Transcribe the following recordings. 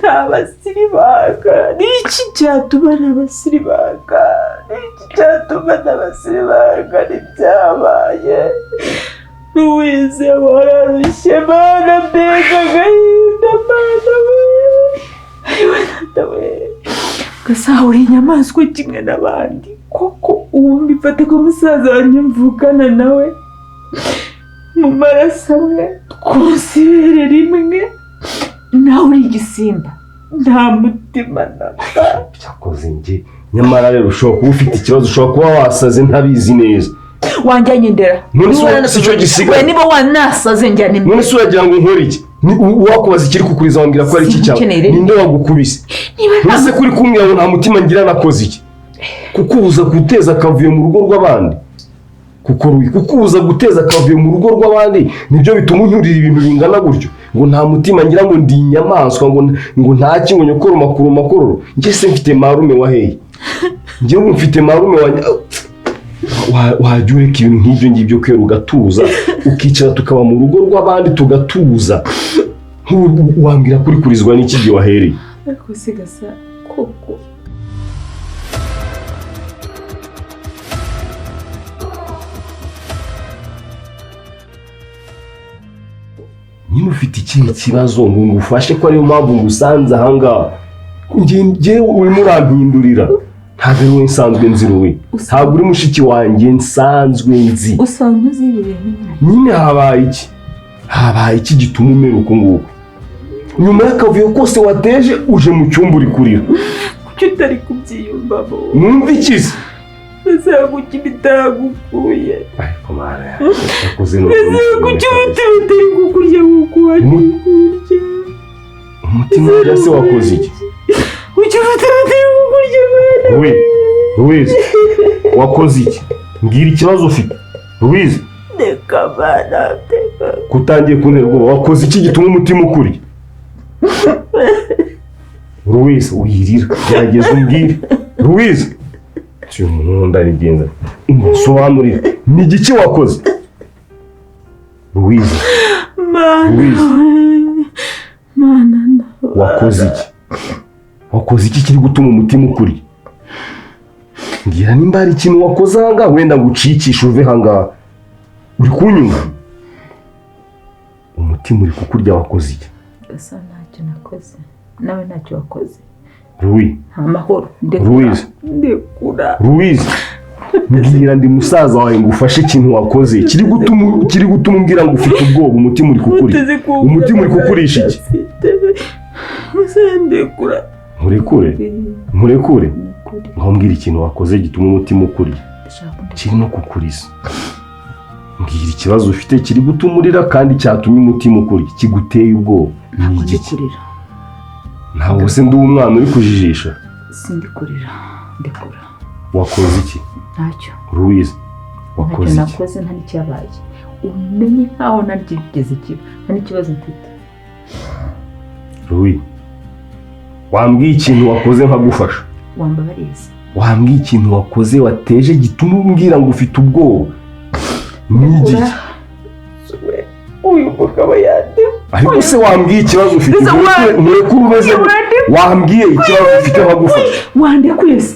ntabasiribaga n'iki cyatuma ntabasiribaga n'ibyabaye Louise wararushye mana mbega agahinda mana we ayiwe natawe gasahura inyamaswa kimwe n'abandi koko ubu mbifata ko musaza wanjye mvukana nawe mu maraso amwe twose ibere rimwe nawe uri igisimba nta mutima namba cyakoze njye nyamara rero ushobora kuba ufite ikibazo ushobora kuba wasaze ntabizi neza wanjyanye ndera none si cyo gisigaye niba wanasaze njyane none si uragira ngo nkore iki wakubaza ikiri kukuriza wambwira ko ari iki cyawe ninde wagukubise nase kuri kumbwira ngo nta mutima ngira nakoze iki kukubuza guteza akavuyo mu rugo rw'abandi kukubuza guteza akavuyo mu rugo rw'abandi nibyo bituma unyurira ibintu bingana gutyo ngo nta mutima ngira ngo ndi inyamaswa ngo nta kingo nyokoro makuru njye se mfite marume waheye njye mfite marume wajya ureka ibintu nk'ibyo ngibyo kwera ugatuza ukicara tukaba mu rugo rw'abandi tugatuza wambwira kuri kurizwa n'iki gihe wahereye ariko sigasa koko nyine ufite ikihe kibazo ngo ngufashe ko ariyo mpamvu ngusanze ahangaha njye urimo urampindurira ntabwo ari wowe nsanzwe nzi wowe ntabwo uri mushiki wanjye nsanzwe nzi usanzwe uzi ibintu nyine habaye iki gituma umera uko nguko nyuma y'akavuyo kose wateje uje mu cyumba uri kurira kuki utari kubyiyumvamo mwumva ikizi ese kuki bitagukuye ariko mara yakoze no kuki utari kukurya nk'uko wagiye kurya umutima wawe se wakoze iki kuki utari kukurya Louise wakoze iki mbwira ikibazo ufite Louise reka bana kutangiye kunerwa wakoze iki gituma umutima ukurya Louise uyirira gerageza umbwire Louise cyo umuntu ndarigenza sobanurira ni igiki wakoze Louise mana wakoze iki kiri gutuma umutima ukurya ngira nimba hari ikintu wakoze ahangaha wenda ngo ucikishe uve ahangaha uri kunyumva umutima uri kukurya wakoze iki gasa ntacyo nakoze nawe ntacyo wakoze Louise amahoro Louise mbwira ndi musaza wawe ngo ufashe ikintu wakoze kiri gutuma umbwira ngo ufite ubwoba umutima uri kukurya umutima uri kukurisha iki murekure mbwira ikintu wakoze gituma umutima ukurya kiri no kukuriza mbwira ikibazo ufite kiri gutuma urira kandi cyatumye umutima ukurya kiguteye ubwoba ni igiki ntabwo se ndi umwana uri kujijisha sindi kurira ndekura wakoze iki ntacyo Louise wakoze iki nakoze nta n'icyabaye umenye nkaho narigeze kiba nta n'ikibazo mfite Louise wambwiye ikintu wakoze nkagufasha wambabariza wambwiye ikintu wakoze wateje gituma umbwira ngo ufite ubwoba ni igiki uyu mugabo yandema ariko se wambwiye ikibazo ufite murekure umeze wambwiye ikibazo ufite nkagufasha wandekuye se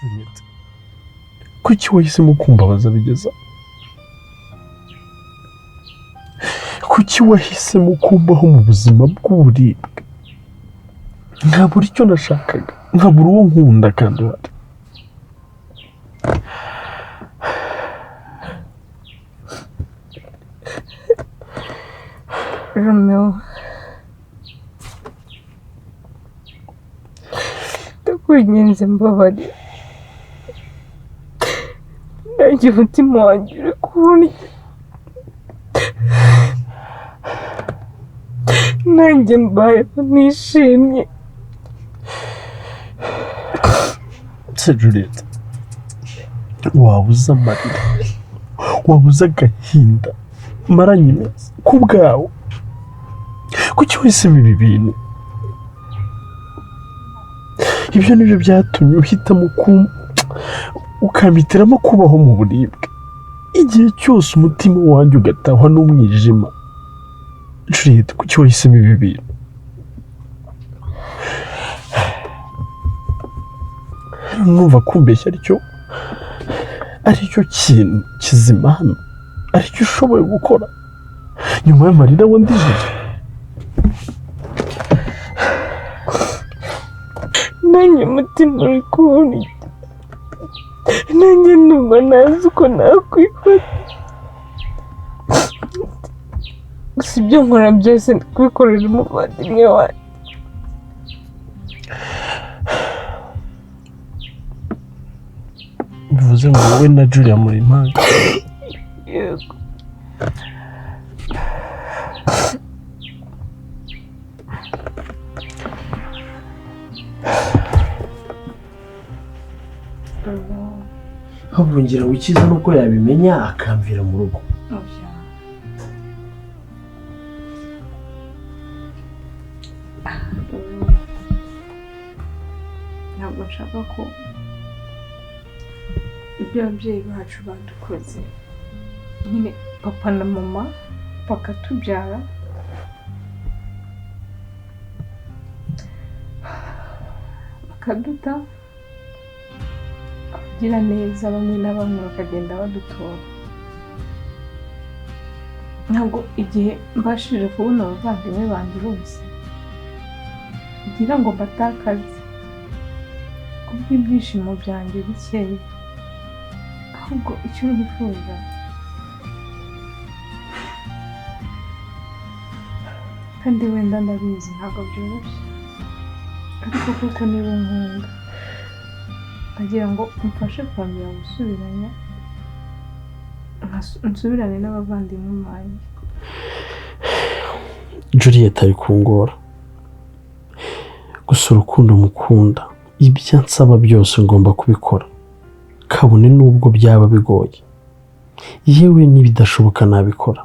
Juliette kuki wahisemo kumbabaza bigeza kuki wahisemo kumbaho mu buzima bw'uburibwe nkabura icyo nashakaga nkabura uwo nkunda kandi wari Romeo ndakwinginze mbabarira nanjye umutima wanjye uri kubona nanjye mbayeho nishimye se Juliette wabuze amarira wabuze agahinda maranye iminsi ku bwawe kuki wahisemo ibi bintu ibyo nibyo byatumye uhitamo ukamitiramo kubaho mu buribwe igihe cyose umutima wanjye ugatahwa n'umwijima. Juliet, kuki wahisemo ibi bintu? Numva kumbeshya aricyo kintu kizima hano, aricyo ushoboye gukora nyuma y'amarira wandijije. nanjye umutima uri kubona nanjye numva ntazi uko nakwifata, gusa ibyo nkora byose ndi kubikorera umuvandimwe wanjye. Bivuze ngo wowe na Julia muri impanga? Yego. Habungira ukiza nuko yabimenya akamvira mu rugo. Ntabwo nshaka ko ibyo ababyeyi bacu badukoze, nyine papa na mama bakatubyara, bakaduta, abagira neza bamwe na bamwe bakagenda badutora. Ntabwo igihe mbashije kubona abavandimwe banjye bose kugira ngo mbatakaze kubw'ibyishimo byanjye bikeya, ahubwo icyo nifuza kandi wenda ndabizi ntabwo byoroshye, ariko kuko niba unkunda ndagira ngo umfashe kongera gusubiranya nsubirane n'abavandimwe banjye. Juliet ari kungora, gusa urukundo mukunda ibyo nsaba byose ngomba kubikora, kabone nubwo byaba bigoye, yewe n'ibidashoboka nabikora,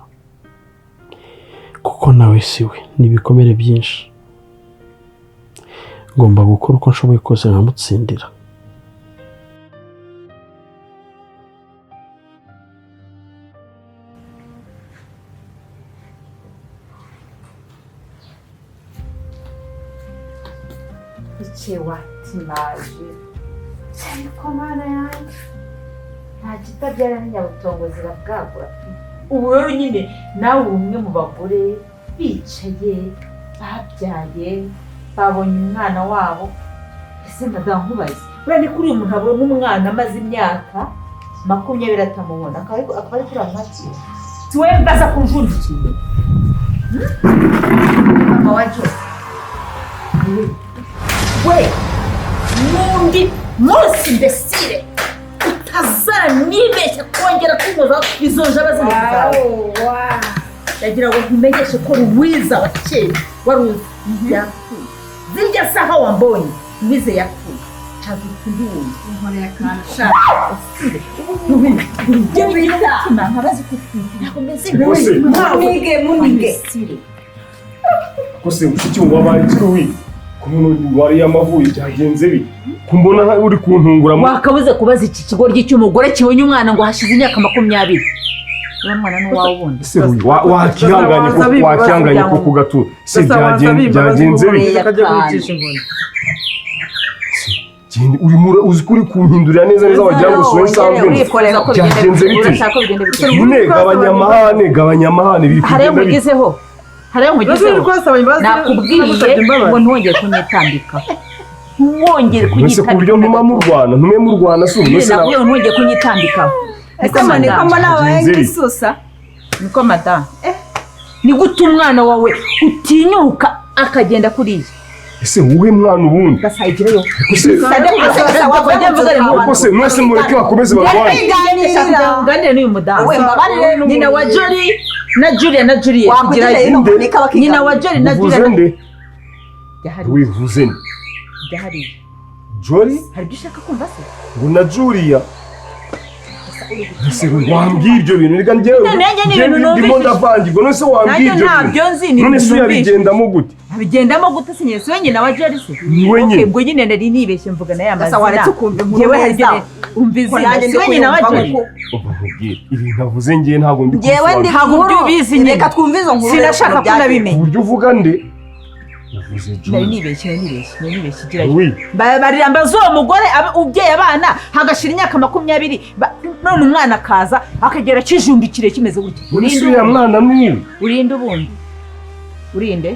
kuko nawe siwe n'ibikomere byinshi. Ngomba gukora uko nshoboye kose nkamutsindira. Watimaje ariko mana yanjye nta kitabyara n'inyabutongo zirabwagura. Ubu rero nyine nawe umwe mu bagore bicaye babyaye babonye umwana wabo. Ese madamu nkubaze buriya ni kuri uyu muntu abona umwana amaze imyaka 20 atamubona akaba ari kuri amaki tuwe mbaza kunjundikiye mama wacu we nundi munsi mbesire utazanibeshya kongera kumuza izo njaba z'imigabo. Yagira ngo nkumenyeshe ko Ruwiza wakeye waruzi zirya saha wambonye Ruwiza yapfuye cyangwa kundiwe inkore ya kansha nkabazi ko munige kose mushiki wabaye twi kumuntu wari yamavuye cyagenze bi kumbona uri kuntungura wakabuze kubaza iki kigoryi cy'umugore kibonye umwana ngo hashize imyaka 20 umwana no wawe ubundi se wakihanganye ko kugatu se byagenze bi uri uzi kuri kumpindurira neza wagira ngo soye sanzwe byagenze bite nyine gabanyamahane biri kugenda bigezeho hariyo mugizeho nakubwiye ngo ntwongere kunyitambika mwongere kunyitambika ku buryo ntume mu Rwanda se ubwo se nakubwiye ntwongere kunyitambika niko nabaye ngisusa niko madame ni gute umwana wawe utinyuka akagenda kuriye. Ese wowe mwana ubundi gasayigireyo kose mwese mureke bakomeze barwane ganire n'uyu mudamu nyina wa Jolly na Juliet kugira nyina wa Jolly na Juliet wivuze nde yahari Jolly hari bishaka kumva se ngo na Juliet ese wambwira ibyo bintu reka ndimo ndavangirwa none se wambwira ibyo bintu none se yabigendamo gute bigendamo gute sinyese wenyine wa Jerisi ni wenyine ubwo nyine nari nibeshye mvuga na yambaza Gasa waretse ukumva inkuru yewe neza. harigene umva izina wenyine wa Jerisi ibintu avuze ngiye ntabwo ndi Jewe ndi ntabwo nkuru ubizi nyine. reka twumve izo nkuru sinashaka ko nabimenye uburyo uvuga nde uvuze nari June nibeshye igira oui baramba zo mugore ubyeyi abana hagashira imyaka 20 none umwana akaza akagera kijumbikire kimeze gutya urinde ya mwana n'uyu urinde ubundi urinde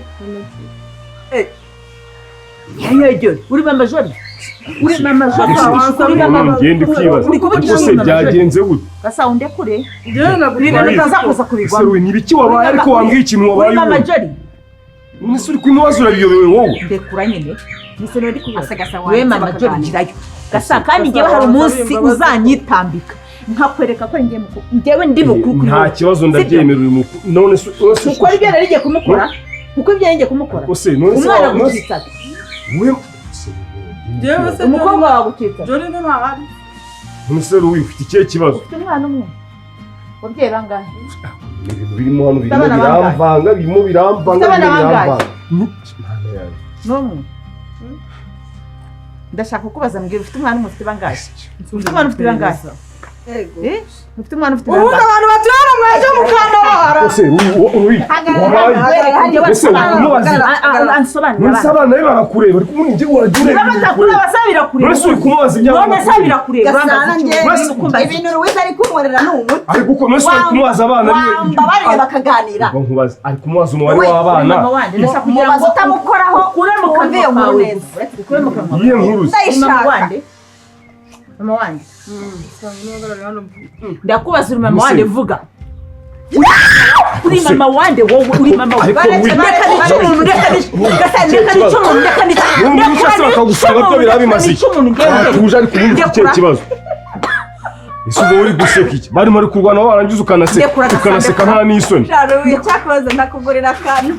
yanyegere uri mama jori uri mama jori uri mama ngende kwibaza ariko se byagenze gute gasa unde kure Jewe ibintu bitazakuza kubigwa ese we nibiki wabaye ariko wambwiye ikintu wabaye uri mama jori nise uri kwimubaza urabiyobewe wowe ndekura nyine nise no ndi kuyoba Asagasa we mama jori ngirayo gasa kandi ngewe hari umunsi uzanyitambika nkakwereka ko ngewe ndi bukuru nta kibazo ndabyemera uri mu none uko ari byo narigiye kumukora uko ibyo ngiye kumukora ose none umwana gukitsa we Jewe se umukobwa wagukitsa Jori ni ntahari. none se ruwi ufite ikihe kibazo ufite umwana umwe wabyeyi bangahe ibintu birimo hano birimo Abana bangahe? biramvanga birimo biramvanga Ufite abana birimo bangahe? biramvanga Mana yanjye. n'umwe ndashaka kubaza mbwira ufite umwana umwe ufite bangahe ufite umwana ufite bangahe ufite umwana ufite Ubu bangahe abantu baturana mwaje mukandabara. ose ruwi wabaye ese umubaza ansobanurira none se abana be barakureba ariko ubundi njye urajya ureba basabira kureba none se uri kumubaza ibyawe none sabira kureba Gasana njye ibintu Ruwiza ari kunkorera ni umuti ariko uko none se uri kumubaza abana wambabarira bakaganira ubwo nkubaza ari kumubaza umubare w'abana mama wanje ndashaka kugira mubaza ngo utamukoraho ukure mu wumve iyo kanwa nkuru kawe neza ukure mu kanwa iyihe nkuru se mama ndayishaka wanje mama wanje ndakubaza uri mama wanje vuga uri mama wande wowe uri mama Ariko wande N'undi wese bakagusanga byo birabimaze iki tuje ariko ubundi ufite ikihe kibazo ese ubwo uri guseka iki barimo ari kurwana warangiza ukanaseka nta n'isoni Ruwiza cyakoze ndakugurira akantu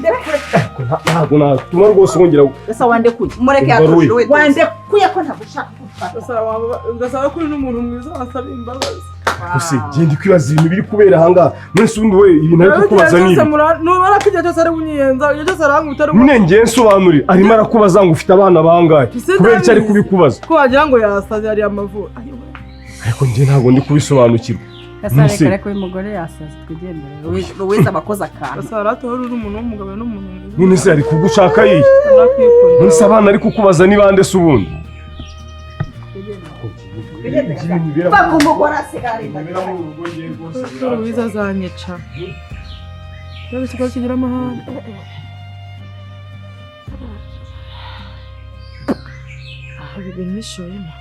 ntabwo natuma rwose wongera ese wande kuye mureke Umva Ruwiza. yakuruwe wande kuye ko ntagushaka Gasaba kuri n'umuntu mwiza wasaba imbabazi. gusa genda kwibaza ibintu biri kubera ahangaha none ubundi we ibintu ari kukubaza ni ibi Nubara ko igihe cyose ari bunyiyenza, igihe cyose arankubita ari nyine ngiye nsobanurire arimo arakubaza ngo ufite abana bangahe kubera icyo ari kubikubaza ko wagira ngo yasaze ari amavura. ariko njye ntabwo ndi kubisobanukirwa Gasana reka uyu mugore yasaze twigendere Ruwiza abakoze akantu Gasaba ratora uri umuntu w'umugabo n'umuntu mwiza. none se ari kugushaka yiye none se abana ari kukubaza ni bande se ubundi bakumugora asigarira Ruwiza azanyica. Rero ikigo kigira amahane. Ibi bintu bishoyemo.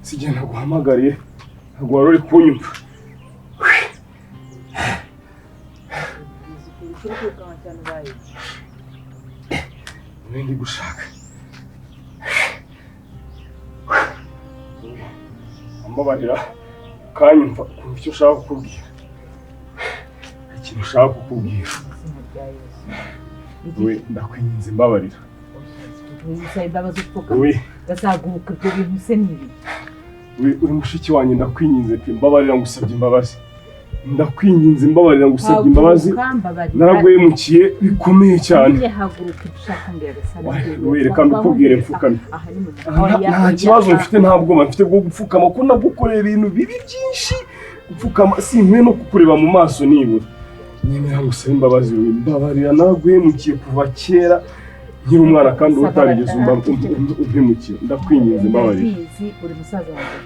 sijya naguhamagariye ntabwo wari uri kunyumva ndi gushaka ambabarira ukanyumva kumva icyo ushaka kukubwira ikintu ushaka kukubwira we ndakwinginze mbabarira we gazaguruka ibyo bintu se nibi we uri mushiki wanjye ndakwinginze pe mbabarira ngusabye imbabazi ndakwinginze mbabarira ngusabye imbabazi naraguhemukiye bikomeye cyane reka mbikubwire mfukamye nta kibazo mfite nta bwoba mfite bwo gupfukama ko nagukoreye ibintu bibi byinshi gupfukama sinkwiye no kukureba mu maso nibura nyemera ngusaba imbabazi mbabarira naraguhemukiye kuva kera nkiri umwana kandi utarigeze umpemukiye ndakwinginze mbabarira uri musaza wanjye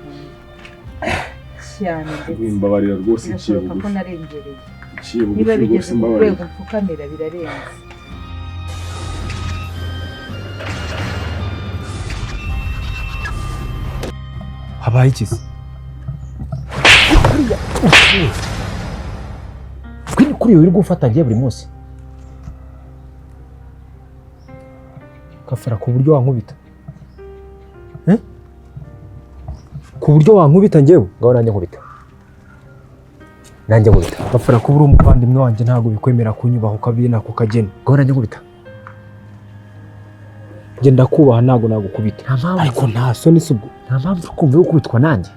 cyane mbabarira rwose ikiye bugufi narengereye ikiye bugufi niba bigeze ku rwego mfukamira birarenze habaye ikizi kuri uri gufata ngiye buri munsi kafara ku buryo wankubita ku buryo wankubita ngewe ngaho nanjye nkubita kafara kuba uri umuvandimwe wanjye ntabwo bikwemera kunyubaha ukabina ku kageni ngaho nanjye nkubita ngenda kubaha ntabwo nagukubita ariko nta soni subwo nta mpamvu kumva yo kubitwa nanjye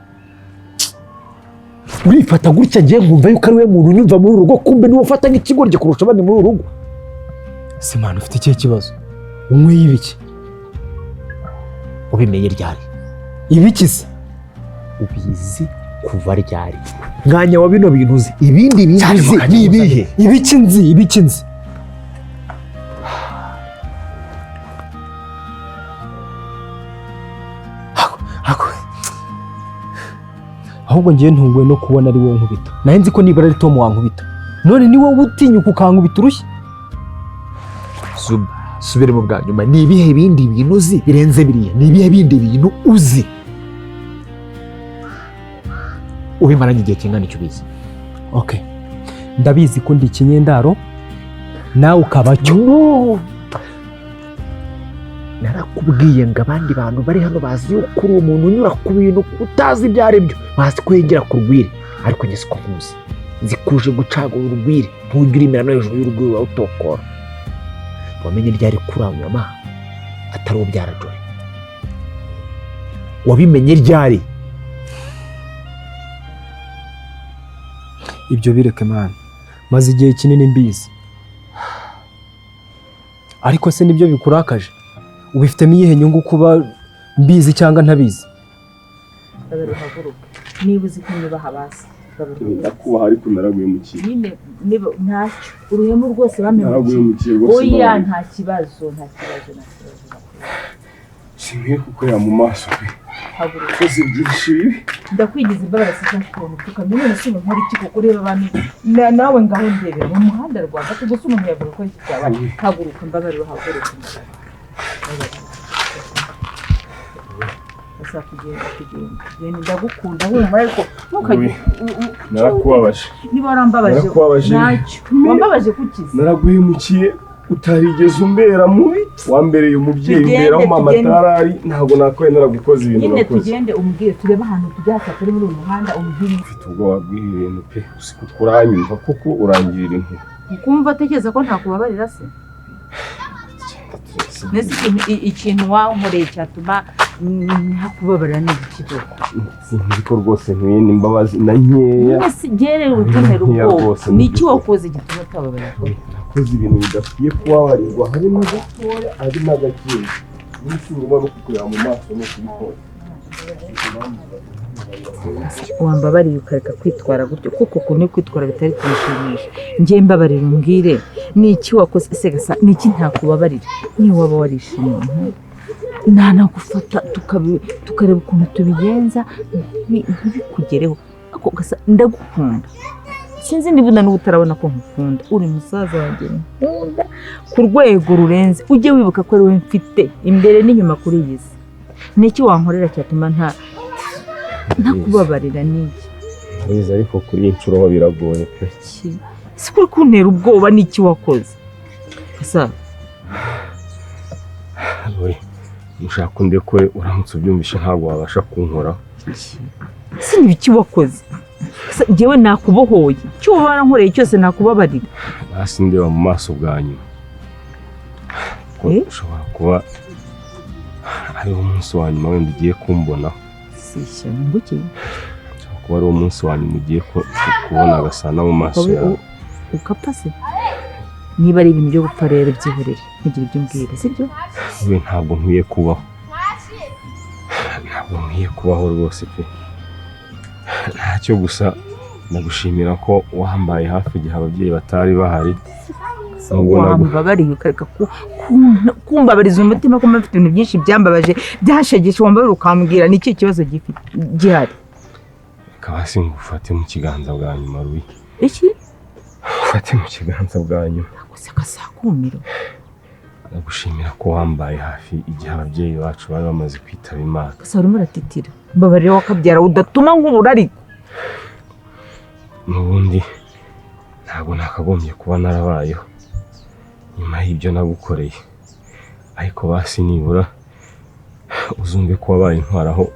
urifata gutya ngiye ngumva yuko ari we muntu unyumva muri uru rugo kumbe niwe ufata nk'ikigoryi kurusha abandi muri uru rugo si mwana ufite ikihe kibazo unyweye ibiki ubimenye ryari ibiki se ubizi kuva ryari mwanya wa bino bintu uzi ibindi bizi ni ibihe ibiki nzi ahubwo ngiye ntunguwe no kubona ari wowe nkubita naho nzi ko nibura ari Tom wankubita none ni wowe utinyuka ukankubita urushyi subire mu bwa nyuma ni ibihe bindi bintu uzi birenze biriya ni ibihe bindi bintu uzi ubimaranye igihe kingana icyo ubizi okay ndabizi ko ndi ikinyendaro nawe ukaba cyo narakubwiye ngo abandi bantu bari hano bazi yuko uri umuntu unyura ku bintu utazi ibyo ari byo bazi kwegera ku rwiri ariko njye siko nkuzi zikuje gucagura urugwiri ntujya urimera no hejuru y'urugwiri wawe utokora wamenye ryari kuranyama atari ubyara Joy wabimenye ryari ibyo bireke mwana maze igihe kinini mbizi ariko se nibyo bikurakaje ubifitemo iyihe nyungu kuba mbizi cyangwa ntabizi niba uzi ko nyubaha basi ndakubaha ariko naraguhemukiye niba ntacyo uruhemu rwose naraguhemukiye rwose oya nta kibazo sinkwiye kukorera mu maso pe koze byinshi bibi ndakwigize imbaraga z'ukuntu tukamenya none se umuntu iki kuko ureba abantu nawe ngaho ndebera mu muhanda rwagati gusa umuntu yavuga ko iki cyabaye haguruka mbabarira haguruka asa kugenda ndagukunda humura ariko narakubabaje niba warambabaje ntacyo wambabaje kukiza naraguhemukiye utarigeze umbera mubi wambereye umubyeyi umberaho mama atarari ntabwo nakoye naragukoze ibintu nakoze nyine tugende umbwire turebe ahantu tujyaka turi muri uyu muhanda umbwire ufite ubwoba bw'ibintu pe uranyumva kuko urangirira impuhwe ukumva atekereza ko ntakubabarira se mbese ikintu wankoreye cyatuma ntakubabarira ni iki koko sinzi ko rwose nkwiye n'imbabazi na nkeya mbese gerere utemera ubwoba ni iki wakoze gituma utababarira nakoze ibintu bidakwiye kubabarirwa harimo gatoya hari n'agakinga n'isingoma no kukureba mu maso no kubikora wambabariye ukareka kwitwara gutyo kuko ukuntu kwitwara bitari kumushimisha njye mbabarira umbwire ni iki wakoze ese gasa ni iki ntakubabarira niyo waba warishimye ntanagufata tukareba ukuntu tubigenza ntibikugereho ako gasa ndagukunda sinzi niba n'ubu utarabona ko nkukunda uri musaza wanjye nkunda ku rwego rurenze ujye wibuka ko ari we mfite imbere n'inyuma kuri iyi si ni iki wankorera cyatuma ntakubabarira n'iki neza ariko kuri iyi nshuro ho biragoye pe si kuri kuntera ubwoba n'iki wakoze gusa mushaka undekore uramutse ubyumvishe ntabwo wabasha kunkoraho si n'ibiki wakoze njyewe nakubohoye icyo waba warankoreye cyose nakubabarira basi ndeba mu maso bwa nyuma ko ushobora kuba ariwo munsi wa nyuma wenda ugiye kumbonaho si ishyano nguki kuba ari uwo munsi wanyu mugiye kubona Gasana mu maso yawe. Ugapfa se? Niba ari ibintu byo gupfa rero byihorere ntugire ibyo umbwira sibyo? We ntabwo nkwiye kubaho. Ntabwo nkwiye kubaho rwose pe. Ntacyo gusa nagushimira ko wambaye hafi igihe ababyeyi batari bahari. Wambabariye ukareka kumbabariza umutima ko mfite ibintu byinshi byambabaje byashegeshe wambabara ukambwira ni iki kibazo gihari. Kabasi ngufate mu kiganza bwa nyuma Ruyi. Iki? Ufate mu kiganza bwa nyuma. Guseka sakumiro. Nagushimira ko wambaye hafi igihe ababyeyi bacu bari bamaze kwitaba Imana. Gasa urimo uratitira. Mbabarira wakabyara udatuma nkubura ariko. Nubundi ntabwo nakagombye kuba narabayeho nyuma y'ibyo nagukoreye, ariko basi nibura uzumve ko wabaye intwaraho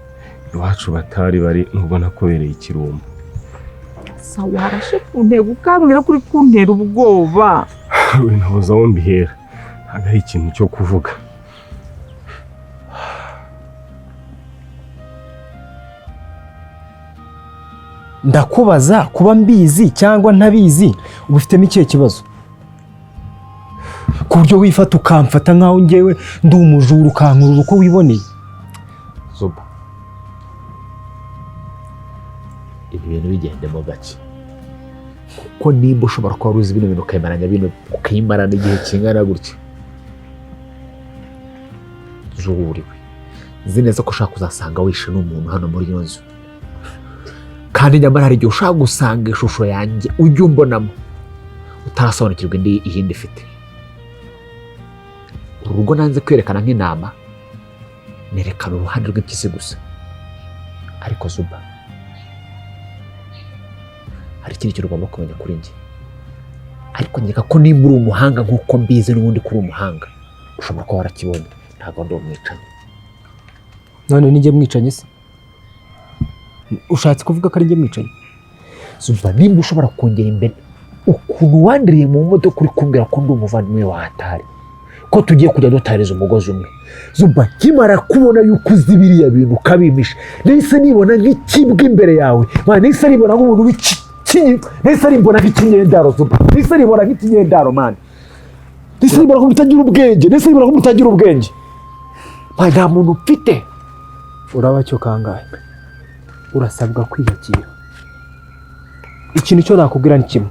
iwacu batari bari nubwo nakubereye ikirumbo. Sawa warashe kuntego ukambwira kuri kuntera ubwoba. We ntabuza aho mbihera, ntabwo ari ikintu cyo kuvuga. Ndakubaza kuba mbizi cyangwa ntabizi ubufitemo ikihe kibazo? Ku buryo wifata ukamfata nkaho ngewe ndi umujura ukankurura uko wiboneye. Zuba, ibintu bigendemo gake, kuko nimba ushobora kuba uzi bino bintu ukayimaranya bino ukayimarana igihe kingana gutya, juriwe nzi neza ko ushaka kuzasanga wishe n'umuntu hano muri iyo nzu, kandi nyamara hari igihe ushaka gusanga ishusho yanjye ujya umbonamo utarasobanukirwa iyindi ifite. Urugo nanze kwerekana nk'intama, nerekana uruhande rw'impyisi gusa. Ariko Zuba, hari ikindi kintu ugomba kumenya kuri njye, ariko nkeka ko nimba uri umuhanga nk'uko mbizi n'ubundi kuri umuhanga ushobora kuba warakibonye. Ntabwo ndi umwicanyi. None nijye mwicanyi se? Ushatse kuvuga ko ari njye mwicanyi? Zuba, nimba ushobora kongera imbere ukuntu wandiriye mu modoka uri kumbwira ko ndi umuvandimwe wa Hatari, ko tugiye kujya dutariza umugozi umwe. Zuba, kimara kubona yuko uzi biriya bintu ukabimisha, nahise nibona nk'ikibwa imbere yawe, nahise nibona nk'umuntu w'ikinyi, nahise nibona nk'ikinyendaro Zuba, nahise nibona nk'ikinyendaro mani, nahise nibona ko mutagira ubwenge, nahise nibona ko mutagira ubwenge. Nta muntu ufite. Uraba cyo kangahe? Urasabwa kwiyakira. Ikintu cyo nakubwira ni kimwe,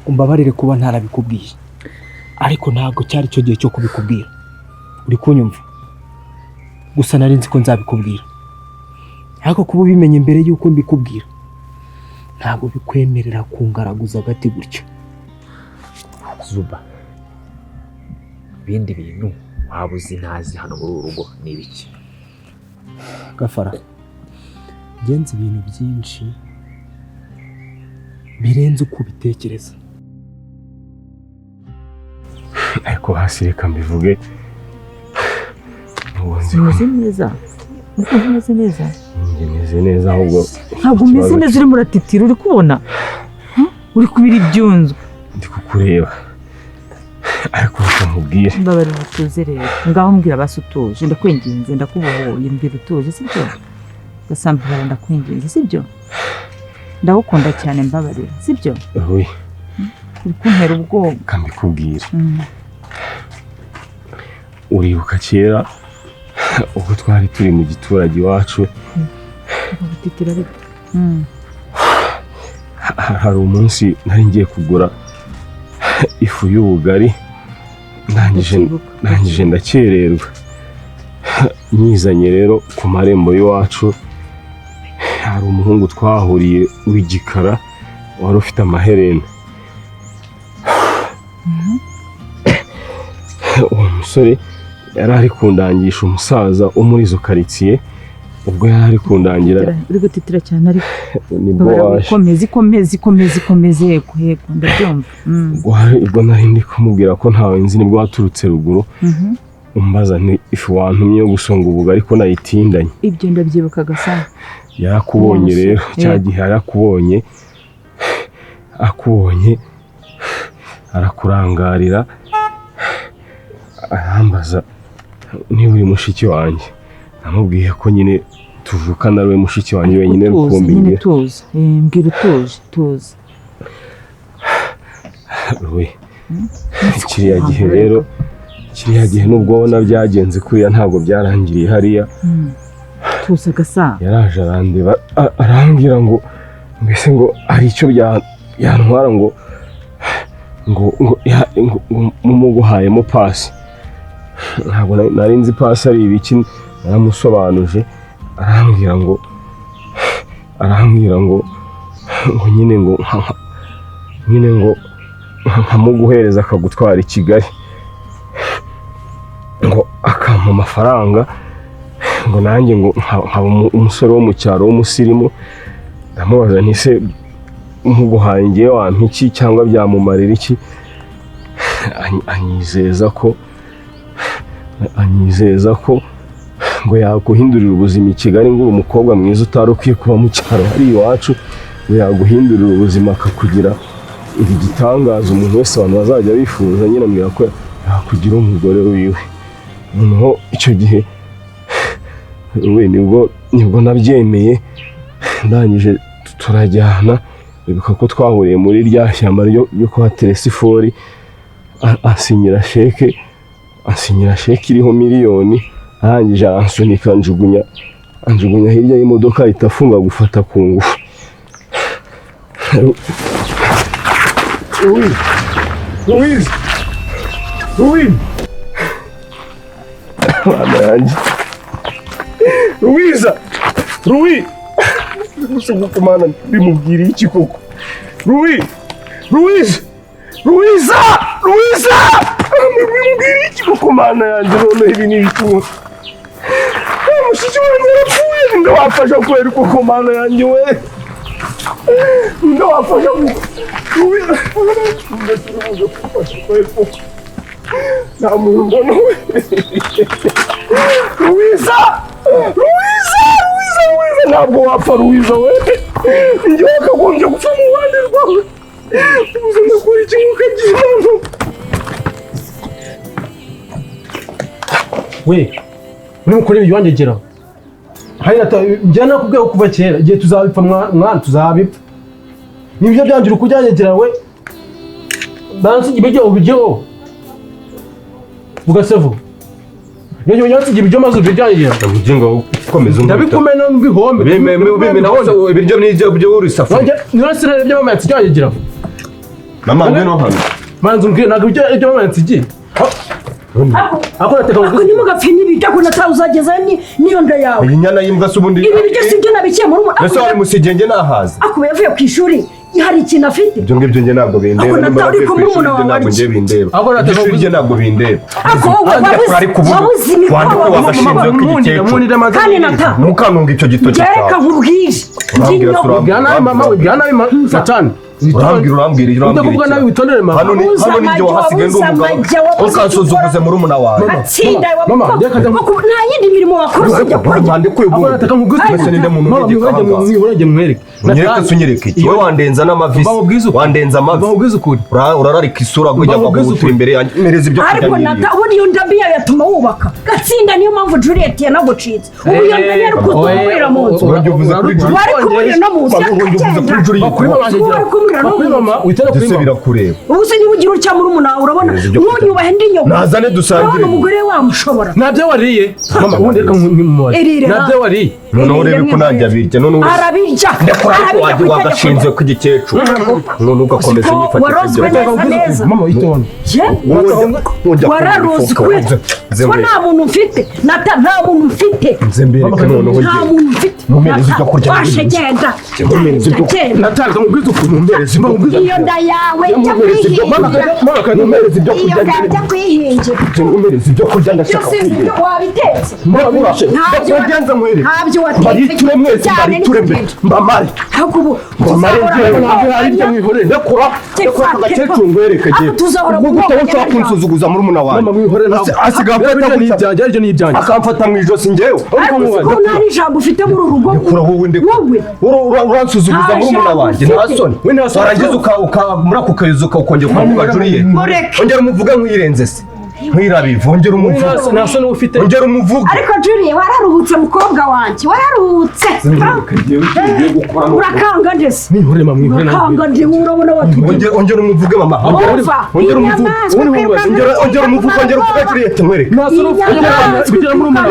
umbabarire kuba ntarabikubwiye, ariko ntabwo cyari cyo gihe cyo kubikubwira. Uri kunyumva? Gusa nari nzi ko nzabikubwira, ariko kuba ubimenye mbere y'uko mbikubwira ntabwo bikwemerera kungaraguza agati gutyo. Zuba, ibindi bintu waba uzi ntazi hano muri uru rugo ni ibiki? Gafara, genza ibintu byinshi birenze uko ubitekereza. Ariko hasi reka mbivuge, umeze neza? Umeze neza? Umeze neza, ahubwo ntabwo umeze neza, urimo uratitira. Uri kubona uri kubira ibyunzwe. Ndi kukureba, ariko ukamubwira. Mbabarira utuze rero, ngaho mbwira basi utuje, ndakwinginze, ndakubohoye, mbwira utuje sibyo? Gasambira ndakwinginze sibyo? Ndagukunda cyane, mbabarira sibyo? Oui. Uri kuntera ubwoba. Kambikubwira. Uribuka kera ubwo twari turi mu giturage iwacu, hari umunsi nari ngiye kugura ifu y'ubugari, ndangije ndakererwa. Nyizanye rero ku marembo y'iwacu, hari umuhungu twahuriye w'igikara wari ufite amaherena. Uwo musore yari ari kundangisha umusaza wo muri izo karitsiye, ubwo yari ari kundangira. Uri gutitira cyane ariko nibwo waje. Komeze yego ndabyumva. Ubwo nari ndi kumubwira ko ntawe nzi, nibwo waturutse ruguru umbaza nti ifu wantumye yo gusonga ubugari ko nayitindanye. Ibyo ndabyibuka Gasana. Yarakubonye rero, cya gihe yarakubonye, akubonye arakurangarira, arambaza niba uri mushiki wanjye. Namubwiye ko nyine tuvukana ari we mushiki wanjye wenyine nyine rukumbi tuzi mbwira tuzi we kiriya gihe rero kiriya gihe nubwo ubona byagenze kuriya ntabwo byarangiriye hariya tuzi agasa yaraje arandeba arambwira ngo mbese ngo hari icyo yantwara ngo mumuguhayemo pasi ntabwo nari nzi pasi ari ibiki naramusobanuje arambwira ngo nyine ngo nkamuguhereza akagutwara i Kigali ngo akampa amafaranga ngo nanjye ngo nkaba umusore wo mu cyaro w'umusirimu ndamubaza nti se muguhaye ngiye wampa iki cyangwa byamumarira iki anyizeza ko ngo yaguhindurira ubuzima i Kigali ngo uri umukobwa mwiza utari ukwiye kuba mu cyaro hari iwacu ngo yaguhindurira ubuzima akakugira igitangaza umuntu wese abantu bazajya bifuza nyine ambwira ko yakugira umugore wiwe noneho icyo gihe we nibwo nabyemeye ndangije turajyana bibuka ko twahuriye muri rya shyamba ryo kwa Teresifori asinyira sheke iriho miliyoni arangije aransunika anjugunya hirya y'imodoka ahita afunga gufata ku ngufu Louise mwana yanjye Louise gusa gukomana bimubwiriye iki koko Louise bimubwiriye iki koko mana yanjye none ibi ni ibiki mushiki wanjye yarapfuye ninde wafasha kwera koko mana yanjye we ninde wafasha Louise nta muntu mbona we Louise ntabwo wapfa Louise we njye wakagombye gupfa mu ruhande rwawe ubuze ndakora iki ukagira inama we uri mukore ibyo wangegera njya nakubwiye kuva kera igihe tuzabipfa mwana tuzabipfa nibyo byangira uko ujyanyegera we bansiga ibiryo ubiryo bugasevu Nyo nyatsi ibiryo maze ubijyanyegera ubugingo ukomeza ndabikumena n'ubihombe bimena hose ibiryo n'ibyo byo urisafu niyo sirere byo mamansi cyanyegera mama ngeno hano manzu mbwira ntabwo ibyo mamansi igiye ako nateka ngo nimugapfe n'ibiryo ko natawuzageza niyo nda yawe iyi nyana y'imbwa se ubundi ibi biryo sibyo nabikiye mu rumo ese wari musigenge nahaza akuba yavuye ku ishuri hari ikintu afite ibyo ngibyo nge ntabwo bindeba nimba uri kumwe n'umuntu wawe ntabwo nge bindeba ishuri rye ntabwo bindeba wabuze imikoro wafashinze ko igikecuru kandi nata mukanunga icyo gitoki cyawe reka nkubwire ubwira nabi mama ubwira nabi satani urambwira ndakuvuga nabi witondere mama hano nijye wahasigaye ndi umugabo ukansuzuguze muri umuna wawe atsinda nta yindi mirimo wakora usibye kurya nataka nkubwire mbese ninde muntu urajye mwereke unyereke se unyereke iki wowe wandenza n'amavisi wandenza amavi ubwiza ukuri urararika isura kujya guhutura imbere yanjye mereza ibyo kurya ariko nata ubundi iyo ndabiya yatuma wubaka gatsinda niyo mpamvu Juliet yanagucitse ubu iyo ndabiya ari kutumurira mu nzu urajye uvuze kuri Juliet bari kumurira no mu nzu bakuri mama witera kuri mama birakureba ubu se niba ugira utya muri umuna urabona nunyubahe ndi nyoko nazane dusangire umugore wamushobora nabyo wariye mama ubundi reka nkimumore nabyo wariye none urebe ko nanjye abirya none arabirya wajya wagashinze ku gikecuru none ugakomeza warozwe neza mama witonde wararozwe ko nta muntu mfite nta muntu mfite nzembereke noneho nta muntu mfite mumereze ibyo kurya washe genda nataka mubwiza ukuri mumereze ibyo kurya iyo nda yawe jya kwihingira iyo nda jya kwihingira mumereze ibyo kurya ndashaka kurya wabitetse ntabyo bariture mwese bariture mbere mbamare mbamare ntabwo mwihorere ndakora agakecuru ngwereke je ubwo ushaka kunsuzuguza muri umuna wawe asigaye afata n'ibyanjye aribyo n'ibyanjye akamfata mu ijosi njyewe ariko nta n'ijambo ufite muri uru rugo ndekura wowe ndekura uransuzuguza muri umuna wanjye nta soni warangiza muri ako kayozo ukongera ukavuga Juliet ongera umuvuga nk'irenze se Ntirabiva ongera umuvugo. Nasa n'ufite. Ongera umuvugo. ariko Julie wararuhutse mukobwa wanjye wararuhutse urakanga ndetse Nihore mama mwihore urakanga ndi urabona watugiye Ongera umuvuge mama. Ongera umuvugo. Ongera umuvugo ongera uvuga Juliet nkwereka. Nasa n'ufite kugira muri umwana.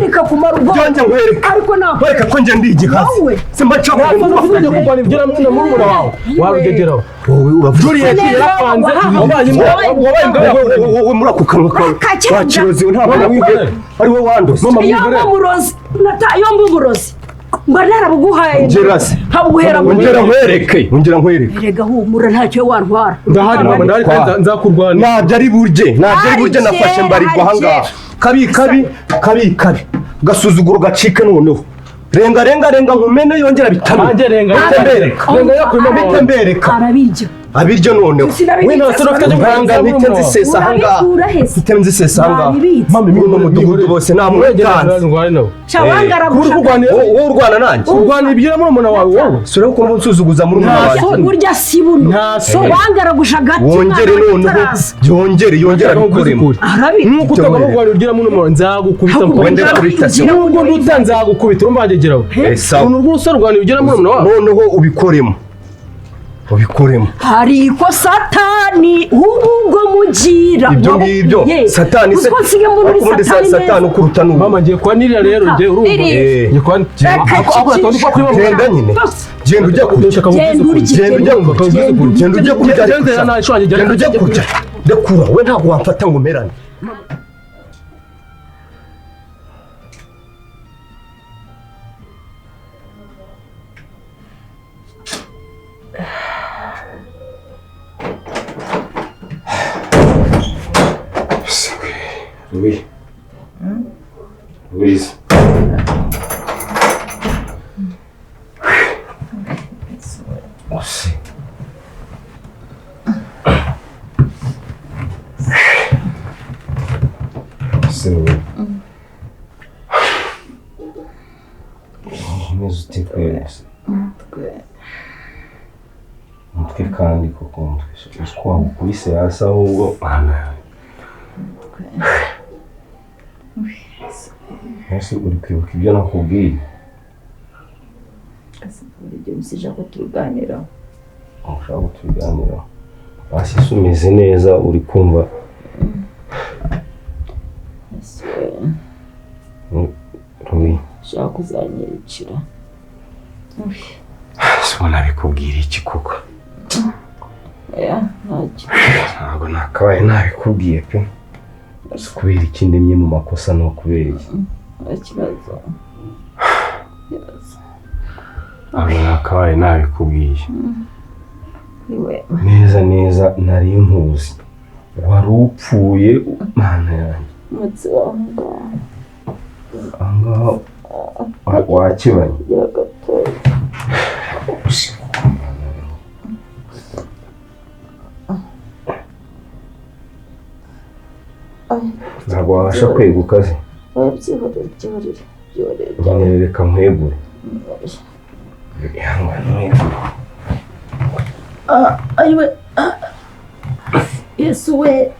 Reka kumara ubwo ariko naho Bareka ko nje ndi igihazi. Simba nshaka Nasa n'ufite kugira bigira muri umwana wawe. Warugegeraho. wowe uravuga. Juliet yarapanze wowe muri ako kanwa kawe. Wakiroze ntabwo wigere. Ari wowe wandose. Mama mwigere. Yombi umurozi mba narabuguhaye Gerase. habuguhera mu Ongera nkwereke. erega humura ntacyo wantwara ndahari mama ndahari nzakurwana. Ntabyo ari burye nafashe mbarirwa ahangaha. Kabi gasuzuguro gacike noneho. Renga nkumene yongera bitamye. Renga mbereka. Abiryo noneho. We nta sorofite gihanga mpite nzisesa ahangaha. Mpite nzisesa ahangaha. Mama mimi no mudugudu bose nta mwetanze. Chabangara wowe urwana nanjye. Urwana ibyira muri umwana wawe wowe. Sore ko nsuzuguza muri umwana wawe. burya sibuno bangara gushagati wongere noneho yongera bikoremo. Nuko utagomba ugira muri umwana nzagukubita wende kubita se. Nuko ndutanzagukubita urumva bagegeraho. Umuntu rwose urwana ibyira muri umwana wawe. Noneho ubikoremo. Hariko satani ubwo mugira ibyo ngibyo satani se ukundi satani ukuruta n'ubu. Mama ngiye kwanirira rero ngiye urumva ngiye kwanirira ako kuri mama genda nyine genda ujya kurya genda ujya kurya ndakura we ntabwo wamfata ngo merane. Louise. Umeze ute kwese? Umutwe kandi koko umutwe uko wagukubise hasi ahubwo ese uri kwibuka ibyo nakubwiye? Ibyo bisije ko tuganira. Ushaka kutuganira. Basi umeze neza uri kumva. Rubi. Shaka kuzanyirikira. So nabikubwira iki koko? Ntabwo nakabaye nabikubwiye pe. Kubera iki ndemye mu makosa no kubera iki? Ikibazo. Ntabwo nakabaye nabikubwiye. Niwe. Neza nari nkuzi. Wari upfuye mana yanjye. Mutsi wanga. Anga wakibanye. Yagatoye. Ntabwo wabasha kweguka se. Byihorere. Reka nkwegure. Ayiwe. Yesu we.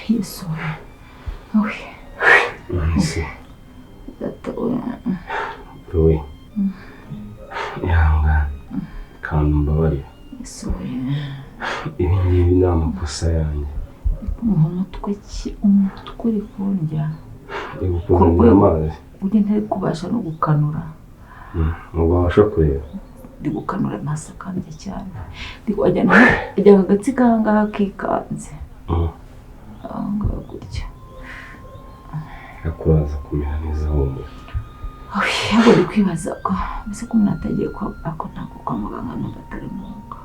Yesu. Nonese. Data we. Yanga. Kandi mbabarira. Yesu we. Ibi ngibi ni amakosa yanjye. Umutwe uri kundya. Uri amazi. Uri ntari kubasha no gukanura. Nubwo wabasha kureba. Ndi gukanura amaso kandi cyane. Ndi wajyana agatsi kangaha kikanze. Ahangaha gutya. Yakuraza kumera neza wowe. Yego ndi kwibaza ko mbese ko umuntu atagiye ako ntabwo kwa muganga n'abatari mwuga.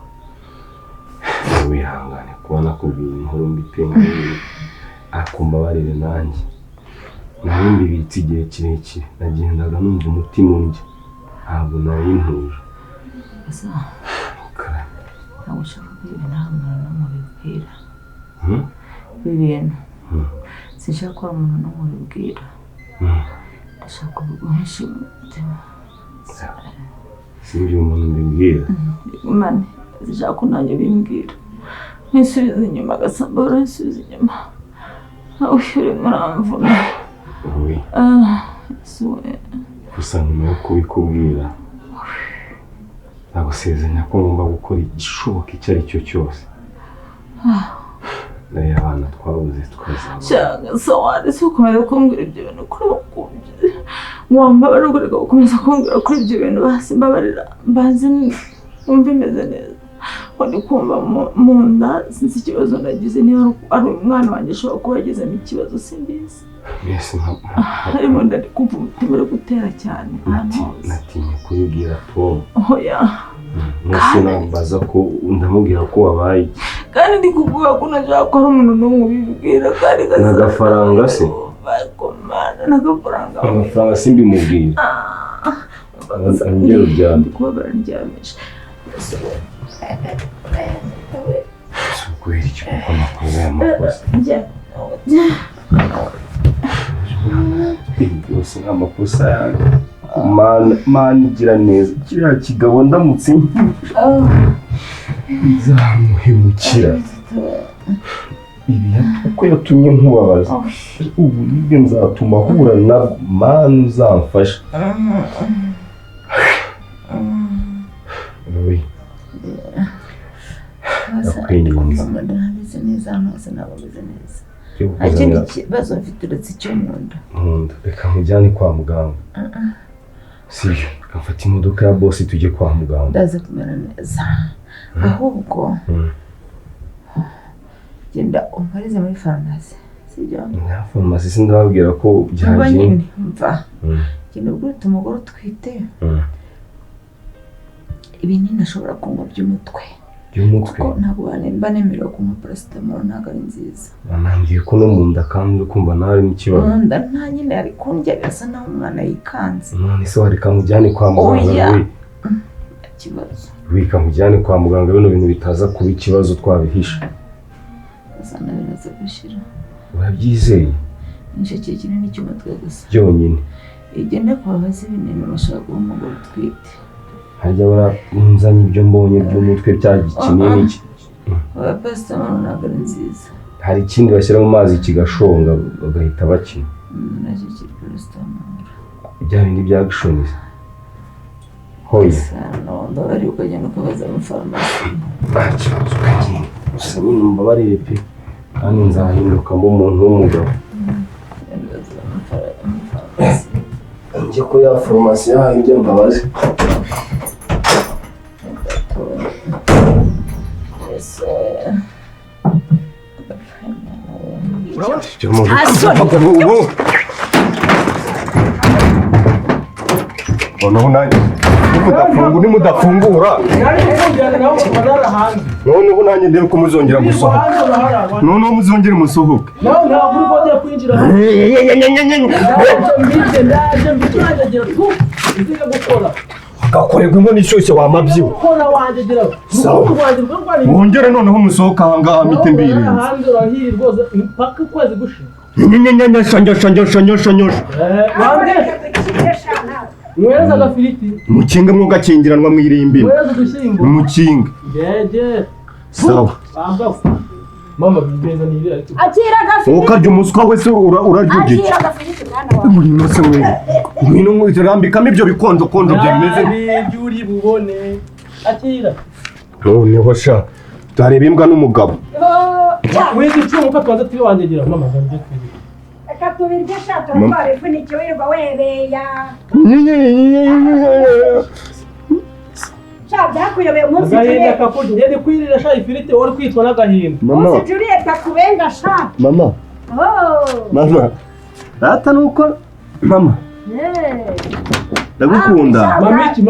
Wihangane kuba nakubwiye inkuru mbi pe nk'iyi akumva barire nanjye. Nari mbibitse igihe kirekire nagendaga numva umutima undya ntabwo nari ntuje. Ese ntabwo ushaka ko ibi nta muntu n'umubibwira. Ibintu sinshaka ko umuntu n'umubibwira. Ndashaka kubiguhisha umutima. sinjye umuntu mbibwira. Imana zishaka ko nanjye bimbwira nkisubiza inyuma agasambura nsubiza inyuma nawe uri muramvuna. Wowe gusa nyuma yo kubikubwira nagusezeranya ko ngomba gukora igishoboka icyo ari cyo cyose nayo abana twabuze tukazaba. Cyangwa se wari se ukomeza kumbwira ibyo bintu kuri bakumvye wambabara ukureka gukomeza kumbwira kuri ibyo bintu basi mbabarira mbazi wumva imeze neza wari kumva mu nda sinzi ikibazo nagize niba ari umwana wanjye ashobora kuba yagizemo ikibazo simbizi. Mbese harimo ndari kumva umutima uri gutera cyane natinye kubibwira Tom. Oya Nose nambaza ko ndamubwira ko wabaye kandi ndi kuvuga ko nashaka ko ari umuntu n'umwe ubibwira kandi n'agafaranga se n'agafaranga simbimubwira angero byane kubabara ndyamisha kubera icyo kuko nakoze aya makosa byose ni amakosa yanjye. Mana igira neza kiriya kigabo ndamutse nzamuhemukira. Ibi uko yatumye nkubabaza ubu nibyo nzatuma ahura na Mana uzamfasha. Wowe ndakwinginze ndameze neza ntose nabameze neza nta kindi kibazo mfite uretse icyo nkunda. Reka mujyane kwa muganga. Sibyo mfata imodoka ya bosi tujye kwa muganga. Ndaza kumera neza ahubwo genda umparize muri farumasi sibyo? Na farumasi sindababwira ko byagiye mva genda ubwo umugore utwite ibinini ashobora kunywa by'umutwe kuko ntabwo mba nemerewe kunywa paracetamol ntabwo ari nziza. Nambwiye ko no mu nda kandi uri kumva nawe ari mu kibazo. Mu nda nta nyine ari kundya birasa naho umwana yikanze. None se wareka mujyane kwa muganga we? Ikibazo wika mujyane kwa muganga bino bintu bitaza kuba ikibazo twabihisha. Sana biraza gushira. Urabyizeye? Nicyo kiye kinini cy'umutwe gusa byonyine. Igende kwa bazi binini bashaka guha umugore utwite. Harya baranzanye ibyo mbonye by'umutwe byagikinini iki? Paracetamol ntabwo ari nziza. Hari ikindi bashyira mu mazi kigashonga bagahita bakina. Nacyo kiri paracetamol. Bya bindi byagishoniza. Hoya. Sano ndabari ukagenda ukabaza mu farumasi. Ikibazo ukagenda. Gusa nyine mbabarire pe kandi nzahinduka mba umuntu w'umugabo. Njye ko ya farumasi yahaye ibyo mbabaze. Noneho nanjye nimudafungura noneho nanjye ndebe ko muzongera gusohoka noneho muzongere musohoke agakorerwa inkono ishyushye wamabyiwe wongere noneho musohoka ahangaha mite mbirenze mwereza agafiriti mukinga mwogakingiranwa mwirimbira mwereza udushyimbo mukinga sawa mama bimeza nibi ariko akira agafiriti ukarya umuswa wese urarya akira agafiriti mwana wawe muri nose mwe ngwino mwirambikamo ibyo bikonjo byo bimeze byuri bubone akira noneho sha tareba imbwa n'umugabo wiga icyuma uko twaza turi wandegera mama zanjye twiri akatubirya shaka twarifunikiwe wirirwa webeya sha byakuyobeye umunsi agahinda kakurya ngende kwirira sha ifiriti wari kwitwa n'agahinda umunsi Juliet kakubenga sha mama mama data nuko mama ndagukunda mamici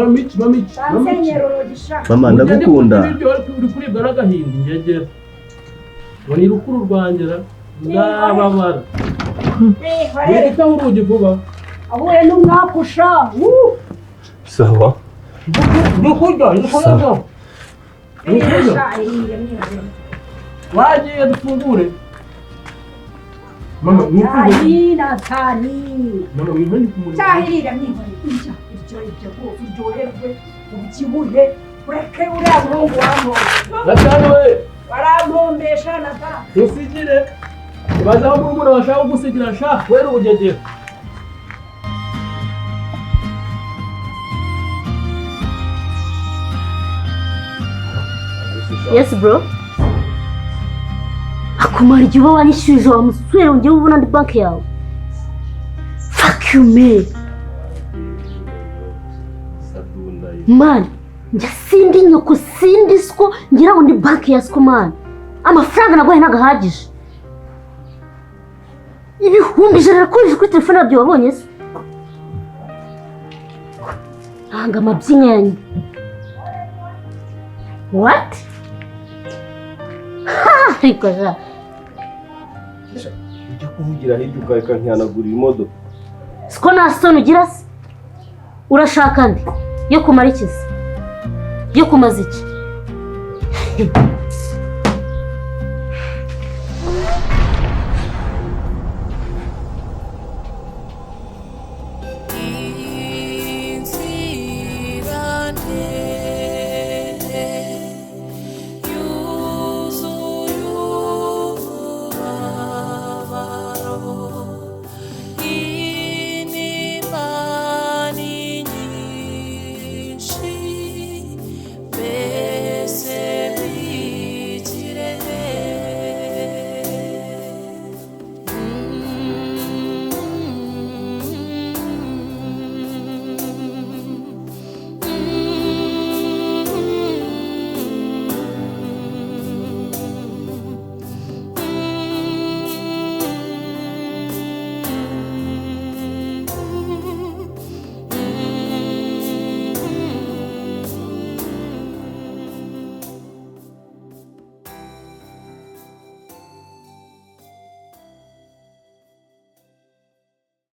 mama ndagukunda uri kuribwa n'agahinda ngegera ngo ni rukuru rwangera ndababara reka urugi vuba ahuye n'umwakusha sawa dukurya wagiye dufungure mama Tani mama wihani kumurira cyahirira mwihori ibyo uryoherwe ubyibuhe ureke uriya muhungu wampombesha. Natani we Warampombesha Natani. usigire baza aho murumuna bashaka kugusigira sha wera ubugegera. Yes bro. Akumara igihe uba wanyishyurije wa musore wongeye ubona andi banki yawe. Fuck you man. Man, njya sindi nyoko sindi sko ngira ngo ndi banki ya sko man. Amafaranga naguhaye ntagahagije. Ibihumbi ijana nakoresheje kuri telefone yabyo wabonye se? Nanga amabyinyo yanyu. What? Ariko ja ujya kuvugira hirya ukareka ntihanagurira imodoka. siko nta soni ugira se? Urashaka ndi yo kumara iki se? Yo kumaza iki?